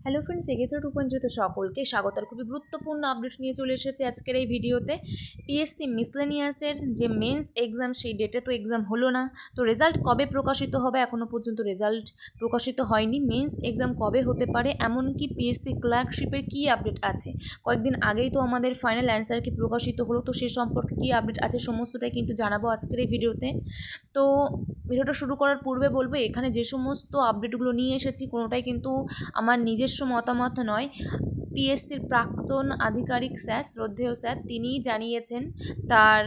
Hello friends, এগেছে রূপান্তরিত সকলকে স্বাগত। আর খুবই গুরুত্বপূর্ণ আপডেট নিয়ে চলে এসেছে আজকের এই ভিডিওতে। পিএসসি মিসলেনিয়াসের যে মেন্স এক্সাম, সেই ডেটে তো এক্সাম হলো না, তো রেজাল্ট কবে প্রকাশিত হবে এখনও পর্যন্ত রেজাল্ট প্রকাশিত হয়নি। মেন্স এক্সাম কবে হতে পারে, এমনকি পিএসসি ক্লার্কশিপের কী আপডেট আছে, কয়েকদিন আগেই তো আমাদের ফাইনাল অ্যান্সার কি প্রকাশিত হলো, তো সে সম্পর্কে কী আপডেট আছে সমস্তটাই কিন্তু জানাবো আজকের এই ভিডিওতে। তো ভিডিওটা শুরু করার পূর্বে বলবো, এখানে যে সমস্ত আপডেটগুলো নিয়ে এসেছি কোনোটাই কিন্তু আমার নিজস্ব মতামত নয়। পিএসসির প্রাক্তন আধিকারিক স্যার, শ্রদ্ধেয় স্যার, তিনিই জানিয়েছেন, তার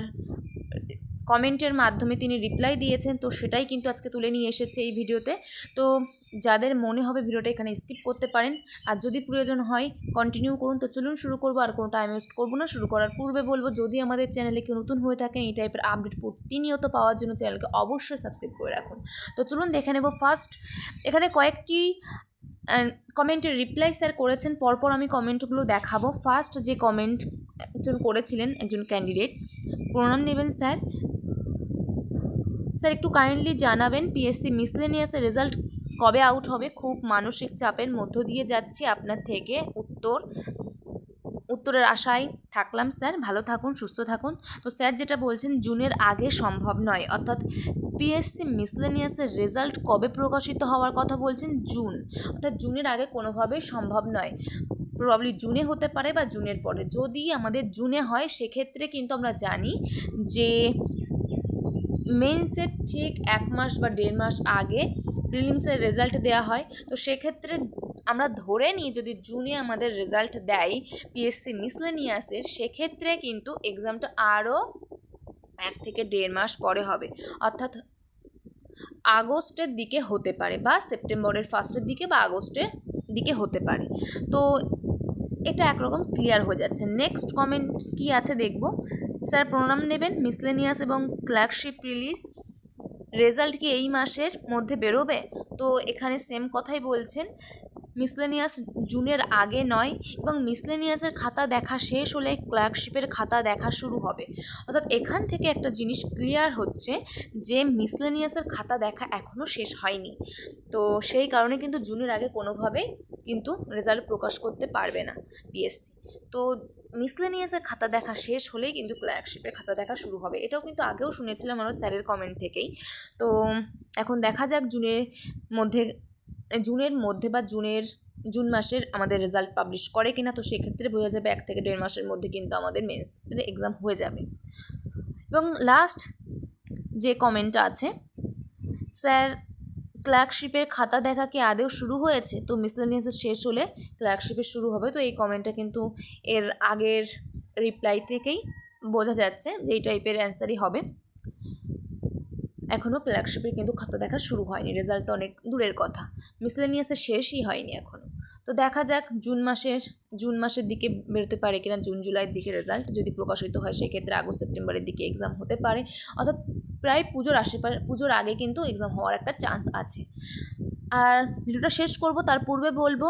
কমেন্টের মাধ্যমে তিনি রিপ্লাই দিয়েছেন, তো সেটাই কিন্তু আজকে তুলে নিয়ে এসেছে এই ভিডিওতে। তো যাদের মনে হবে ভিডিওটা এখানে স্কিপ করতে পারেন, আর যদি প্রয়োজন হয় কন্টিনিউ করুন। তো চলুন শুরু করবো, আর কোনো টাইম ওয়েস্ট করবো না। শুরু করার পূর্বে বলবো, যদি আমাদের চ্যানেলে কেউ নতুন হয়ে থাকেন, এই টাইপের আপডেট প্রতিনিয়ত পাওয়ার জন্য চ্যানেলকে অবশ্যই সাবস্ক্রাইব করে রাখুন। তো চলুন দেখে নেব। ফার্স্ট, এখানে কয়েকটি কমেন্টের রিপ্লাই স্যার করেছেন, পরপর আমি কমেন্টগুলো দেখাবো। ফার্স্ট যে কমেন্ট একজন করেছিলেন, একজন ক্যান্ডিডেট, প্রণাম নেবেন স্যার। স্যার একটু কাইন্ডলি জানাবেন পিএসসি মিসলেনিয়াসের রেজাল্ট কবে আউট হবে? খুব মানসিক চাপের মধ্য দিয়ে যাচ্ছি, আপনার থেকে উত্তরের আশায় থাকলাম স্যার। ভালো থাকুন, সুস্থ থাকুন। তো স্যার যেটা বলছেন, জুনের আগে সম্ভব নয়, অর্থাৎ পিএসসি মিসলেনিয়াসের রেজাল্ট কবে প্রকাশিত হওয়ার কথা বলছেন? জুন, অর্থাৎ জুনের আগে কোনোভাবেই সম্ভব নয়। প্রবাবলি জুনে হতে পারে বা জুনের পরে। যদি আমাদের জুনে হয়, সেক্ষেত্রে কিন্তু আমরা জানি যে মেন্সের ঠিক 1 মাস বা 1.5 মাস আগে প্রিলিমসের রেজাল্ট দেওয়া হয়। তো সেক্ষেত্রে আমরা ধরে নিই, যদি জুনে আমাদের রেজাল্ট দেয় পিএসসি মিসলেনিয়াসের, সেক্ষেত্রে কিন্তু এক্সামটা আরও 1 থেকে 1.5 মাস পরে হবে, অর্থাৎ আগস্টের দিকে হতে পারে, বা সেপ্টেম্বরের ফার্স্টের দিকে বা আগস্টের দিকে হতে পারে। তো এটা একরকম ক্লিয়ার হয়ে যাচ্ছে। নেক্সট কমেন্ট কি আছে দেখব। স্যার প্রণাম নেবেন, মিসলেনিয়াস এবং ক্লার্কশিপ প্রিলির রেজাল্ট কি এই মাসের মধ্যে বেরোবে? তো এখানে সেম কথাই বলছেন, মিসলেনিয়াস জুনের আগে নয়, এবং মিসলেনিয়াসের খাতা দেখা শেষ হলে ক্লার্কশিপের খাতা দেখা শুরু হবে। অর্থাৎ এখান থেকে একটা জিনিস ক্লিয়ার হচ্ছে যে মিসলেনিয়াসের খাতা দেখা এখনও শেষ হয়নি। তো সেই কারণে কিন্তু জুনের আগে কোনোভাবেই কিন্তু রেজাল্ট প্রকাশ করতে পারবে না পিএসসি। তো মিসলেনিয়াসের খাতা দেখা শেষ হলেই কিন্তু ক্লার্কশিপের খাতা দেখা শুরু হবে। এটাও কিন্তু আগেও শুনেছিলাম আমরা স্যারের কমেন্ট থেকেই। তো এখন দেখা যাক জুনের মধ্যে বা জুন মাসের আমাদের রেজাল্ট পাবলিশ করে কিনা। তো সেক্ষেত্রে বোঝা যাবে 1 থেকে 1.5 মাসের মধ্যে কিন্তু আমাদের মেন্স এক্সাম হয়ে যাবে। এবং লাস্ট যে কমেন্টটা আছে, স্যার ক্লার্কশিপের খাতা দেখা কি আদেও শুরু হয়েছে? তো মিসলেনিয়াসের শেষ হলে ক্লার্কশিপের শুরু হবে। তো এই কমেন্টটা কিন্তু এর আগের রিপ্লাই থেকেই বোঝা যাচ্ছে যে এই টাইপের অ্যান্সারই হবে। এখনও ক্লার্কশিপের কিন্তু খাতা দেখা শুরু হয়নি, রেজাল্ট তো অনেক দূরের কথা, মিসলেনিয়াসের শেষই হয়নি এখনও। তো দেখা যাক জুন মাসের দিকে বেরোতে পারে কিনা, জুন জুলাইয়ের দিকে রেজাল্ট যদি প্রকাশিত হয়, সেক্ষেত্রে আগস্ট সেপ্টেম্বরের দিকে এক্সাম হতে পারে। অর্থাৎ প্রায় পুজোর আগে কিন্তু এক্সাম হওয়ার একটা চান্স আছে। আর ভিডিওটা শেষ করব, তার পূর্বে বলবো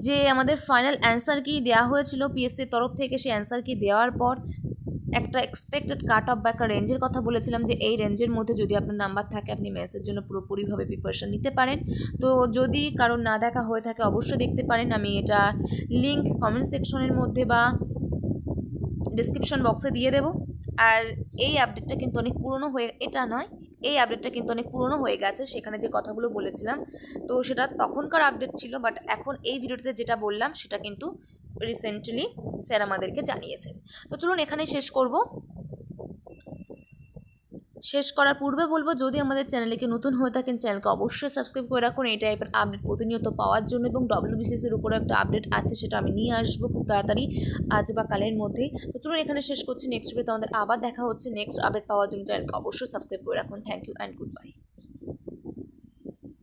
যে আমাদের ফাইনাল অ্যান্সার কি দেওয়া হয়েছিল পিএসসির তরফ থেকে। সেই অ্যান্সার কি দেওয়ার পর একটা এক্সপেক্টেড কাট অফ বা একটা রেঞ্জের কথা বলেছিলাম, যে এই রেঞ্জের মধ্যে যদি আপনার নাম্বার থাকে, আপনি মেন্সের জন্য পুরোপুরিভাবে প্রিপারেশন নিতে পারেন। তো যদি কারোর না দেখা হয়ে থাকে, অবশ্যই দেখতে পারেন। আমি এটা লিঙ্ক কমেন্ট সেকশনের মধ্যে বা ডিসক্রিপশন বক্সে দিয়ে দেবো। আর এই আপডেটটা কিন্তু অনেক পুরনো এই আপডেটটা কিন্তু অনেক পুরনো হয়ে গেছে। সেখানে যে কথাগুলো বলেছিলাম, তো সেটা তখনকার আপডেট ছিল, বাট এখন এই ভিডিওতে যেটা বললাম সেটা কিন্তু রিসেন্টলি স্যার আমাদেরকে জানিয়েছেন। তো চলুন এখানেই শেষ করার পূর্বে বলবো, যদি আমাদের চ্যানেলে নতুন হয়ে থাকেন, চ্যানেলকে অবশ্যই সাবস্ক্রাইব করে রাখুন এই টাইপের আপডেট প্রতিনিয়ত পাওয়ার জন্য। এবং ডব্লিউবিসিএসের উপরে একটা আপডেট আছে, সেটা আমি নিয়ে আসবো খুব তাড়াতাড়ি, আজ বা কালের মধ্যেই। তো চলুন এখানে শেষ করছি। নেক্সট ভিডিওতে আমাদের আবার দেখা হচ্ছে। নেক্সট আপডেট পাওয়ার জন্য চ্যানেলকে অবশ্যই সাবস্ক্রাইব করে রাখুন। Thank you and good bye.